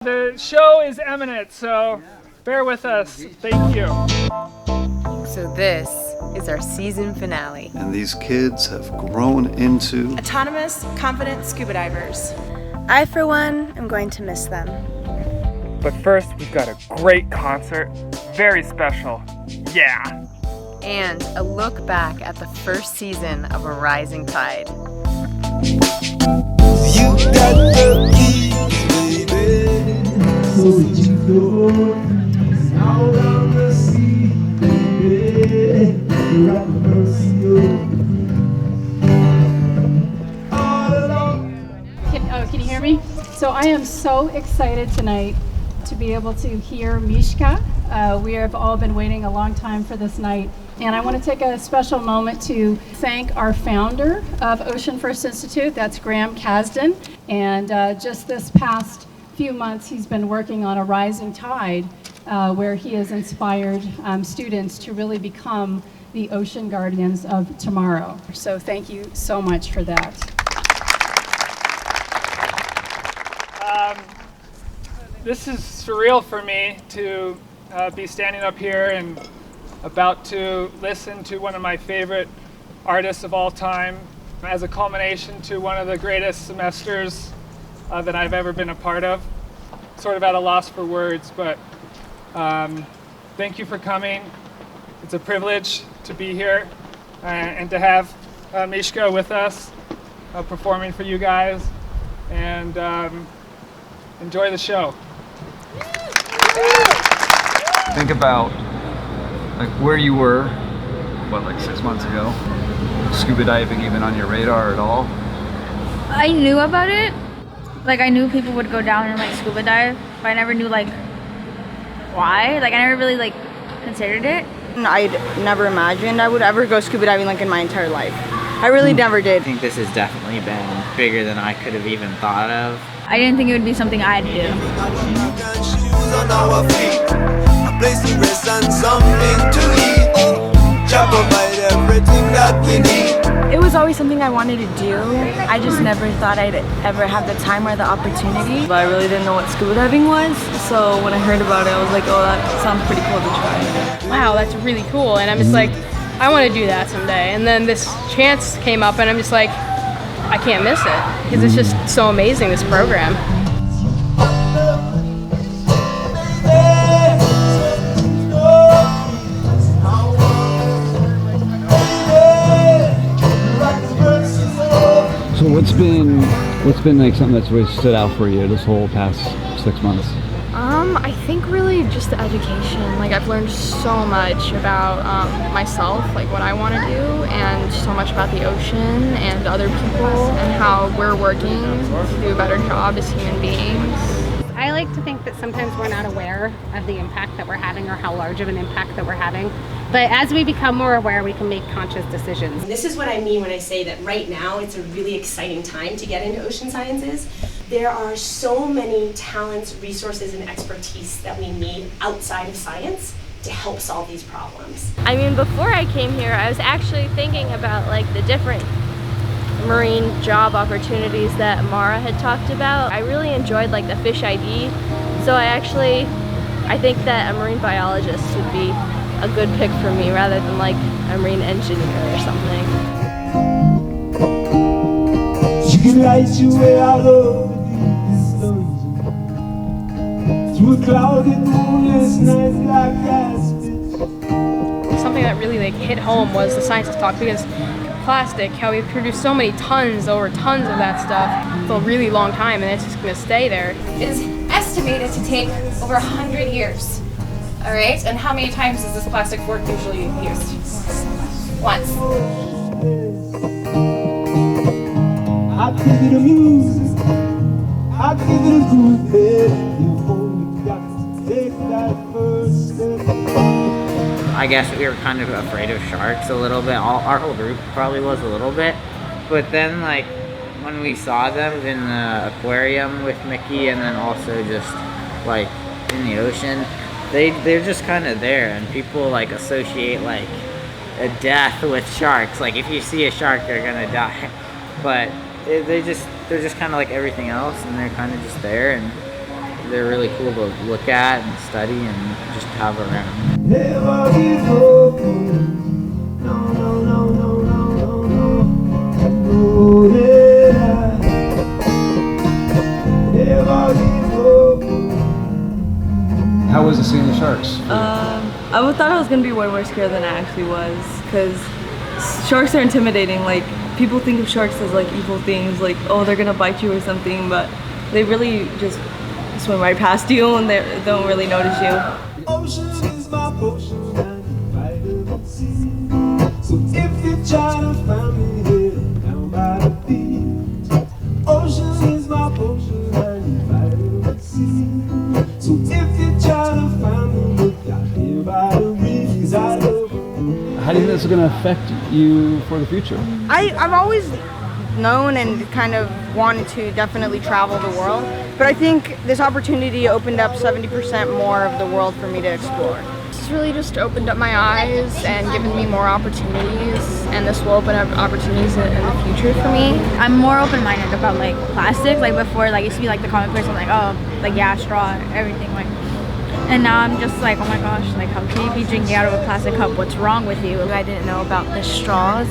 The show is imminent, so bear with us. Thank you. So this is our season finale. And these kids have grown into autonomous, confident scuba divers. I, for one, am going to miss them. But first, we've got a great concert. Very special. Yeah. And a look back at the first season of A Rising Tide. You got the keys, baby. So that you go out on the sea, baby. Rock the mercy all along. Can you hear me? So I am so excited tonight to be able to hear Mishka. We have all been waiting a long time for this night. And I want to take a special moment to thank our founder of Ocean First Institute, that's Graham Casden. And just this past few months, he's been working on A Rising Tide, where he has inspired students to really become the ocean guardians of tomorrow. So thank you so much for that. This is surreal for me to be standing up here and about to listen to one of my favorite artists of all time as a culmination to one of the greatest semesters that I've ever been a part of. Sort of at a loss for words, but thank you for coming. It's a privilege to be here and to have Mishka with us performing for you guys, and enjoy the show. Think about like where you were, what, like 6 months ago? Scuba diving even on your radar at all? I knew about it. Like I knew people would go down and like scuba dive, but I never knew like why. Like I never really like considered it. I'd never imagined I would ever go scuba diving like in my entire life. I really never did. I think this has definitely been bigger than I could have even thought of. I didn't think it would be something I'd do. It was always something I wanted to do. I just never thought I'd ever have the time or the opportunity. But I really didn't know what scuba diving was, so when I heard about it, I was like, oh, that sounds pretty cool to try. Wow, that's really cool, and I'm just like, I want to do that someday. And then this chance came up, and I'm just like, I can't miss it, because it's just so amazing, this program. So what's been like something that's really stood out for you this whole past 6 months? I think really just the education. Like I've learned so much about myself, like what I want to do, and so much about the ocean and other people and how we're working to do a better job as human beings. I like to think that sometimes we're not aware of the impact that we're having or how large of an impact that we're having. But as we become more aware, we can make conscious decisions. This is what I mean when I say that right now it's a really exciting time to get into ocean sciences. There are so many talents, resources, and expertise that we need outside of science to help solve these problems. I mean, before I came here, I was actually thinking about like the different marine job opportunities that Marah had talked about. I really enjoyed like the fish ID, so I think that a marine biologist would be a good pick for me rather than like a marine engineer or something. You can light your way out of this dungeon through a cloudy moonless night like Casden. Something that really like hit home was the scientist talk, because plastic, how we produce so many tons of that stuff for a really long time, and it's just going to stay there. It is estimated to take over 100 years. All right, and how many times is this plastic fork usually used? Once. I give it a music, I give it a groove, you only got to take that first step. I guess we were kind of afraid of sharks a little bit. Our whole group probably was a little bit. But then like when we saw them in the aquarium with Mikki, and then also just like in the ocean, they're just kind of there, and people like associate like a death with sharks. Like if you see a shark, they're gonna die. But they're just kind of like everything else, and they're kind of just there, and they're really cool to look at and study and just have around. Never give up. No, no, no, no, no, no, no. Know that I never give up. How was it seeing the sharks? I thought I was gonna be way more scared than I actually was, because sharks are intimidating. Like, people think of sharks as like evil things, like, oh, they're gonna bite you or something, but they really just swim right past you and they don't really notice you. Ocean is my potion and vitamin C. So if you try to find me here down by the beach, ocean is my potion and vitamin C. So if you try to find me, look out here by the reef, 'cause I love you. How do you think this is going to affect you for the future? I've always known and kind of wanted to definitely travel the world, but I think this opportunity opened up 70% more of the world for me to explore. This really just opened up my eyes and given me more opportunities, and this will open up opportunities in the future for me. I'm more open-minded about like plastics. Like before, like it used to be like the common person, like, oh, like yeah, straw, everything, like. And now I'm just like, oh my gosh, like how can you be drinking out of a plastic cup? What's wrong with you? I didn't know about the straw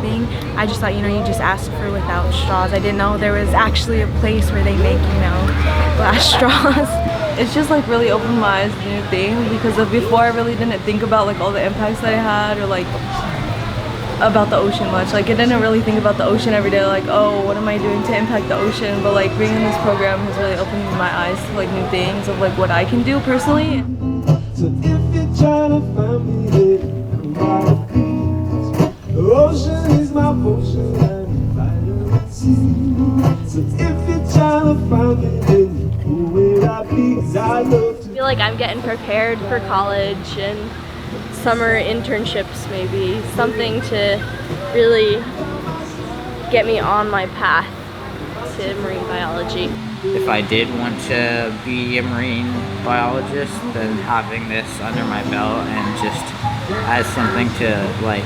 thing. I just thought, you just ask for without straws. I didn't know there was actually a place where they make, glass straws. It's just like really opened my eyes to new things, because before I really didn't think about like all the impacts that I had, or like about the ocean much. Like, I didn't really think about the ocean every day, like, oh, what am I doing to impact the ocean? But like being in this program has really opened my eyes to like new things of like what I can do personally. So if you try to find me here down by the beach, the ocean is my potion and vitamin C. So if you try to find me here, who will I be? 'Cause I love to. I feel like I'm getting prepared for college and summer internships, maybe something to really get me on my path to marine biology. If I did want to be a marine biologist, then having this under my belt and just as something to like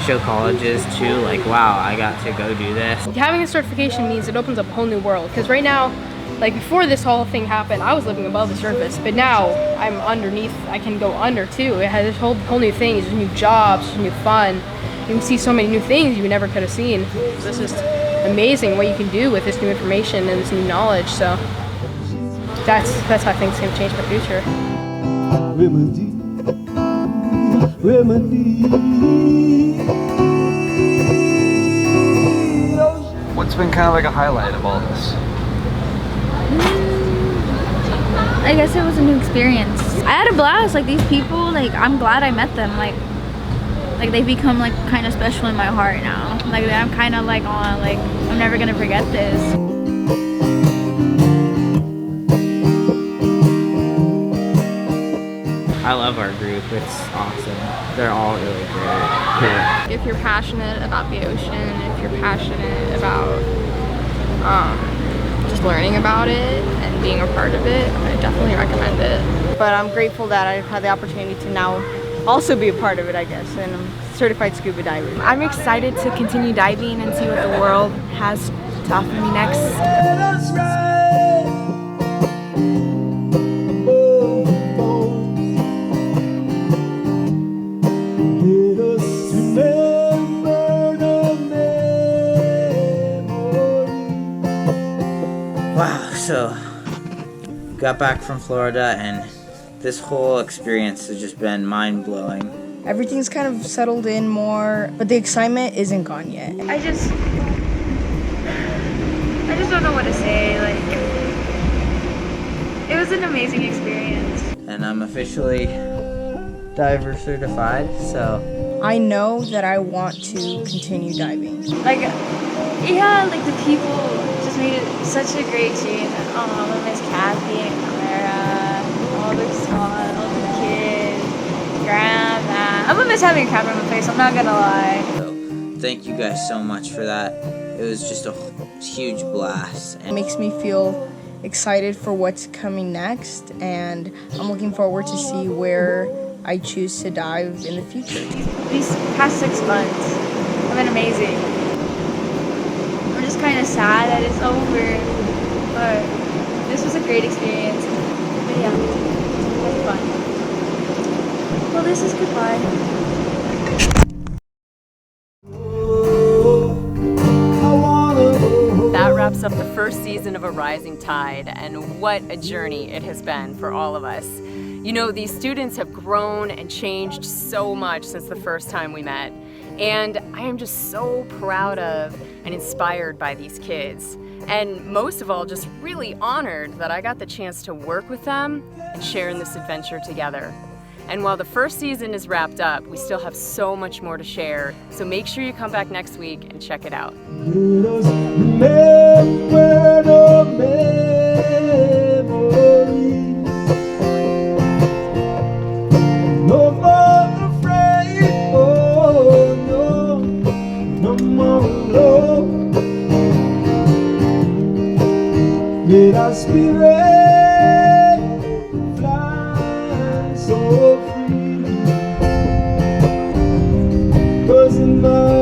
show colleges too, like, wow, I got to go do this. Having a certification means it opens up a whole new world, because right now, like before this whole thing happened, I was living above the surface, but now I'm underneath. I can go under too. It has this whole new thing. There's new jobs, there's new fun. You can see so many new things you never could have seen. So it's just amazing what you can do with this new information and this new knowledge. So that's how I think it's going to change my future. What's been kind of like a highlight of all this? I guess it was a new experience. I had a blast. Like these people, like I'm glad I met them. Like they become like kind of special in my heart now. Like I'm kind of like, oh, like I'm never gonna forget this. I love our group. It's awesome. They're all really great. If you're passionate about the ocean, if you're passionate about just learning about it and being a part of it, I definitely recommend it. But I'm grateful that I've had the opportunity to now also be a part of it, I guess, and I'm a certified scuba diver. I'm excited to continue diving and see what the world has to offer me next. That's right. Wow, so got back from Florida and this whole experience has just been mind-blowing. Everything's kind of settled in more, but the excitement isn't gone yet. I just don't know what to say. Like, it was an amazing experience. And I'm officially diver certified, so I know that I want to continue diving. Like, yeah, like the people just made it such a great team. I miss Kathy and Clara, all the squad, all the kids, Grandma. I'm gonna miss having a camera in my face, I'm not gonna lie. So thank you guys so much for that. It was just a huge blast. It makes me feel excited for what's coming next, and I'm looking forward to see where I choose to dive in the future. These past 6 months have been amazing. I'm just kind of sad that it's over, but this was a great experience. But yeah, had fun. Well, this is goodbye. That wraps up the first season of A Rising Tide, and what a journey it has been for all of us. You know, these students have grown and changed so much since the first time we met, and I am just so proud of and inspired by these kids. And most of all, just really honored that I got the chance to work with them and share in this adventure together. And while the first season is wrapped up, we still have so much more to share, so make sure you come back next week and check it out. Let our spirit fly so free, 'cause in my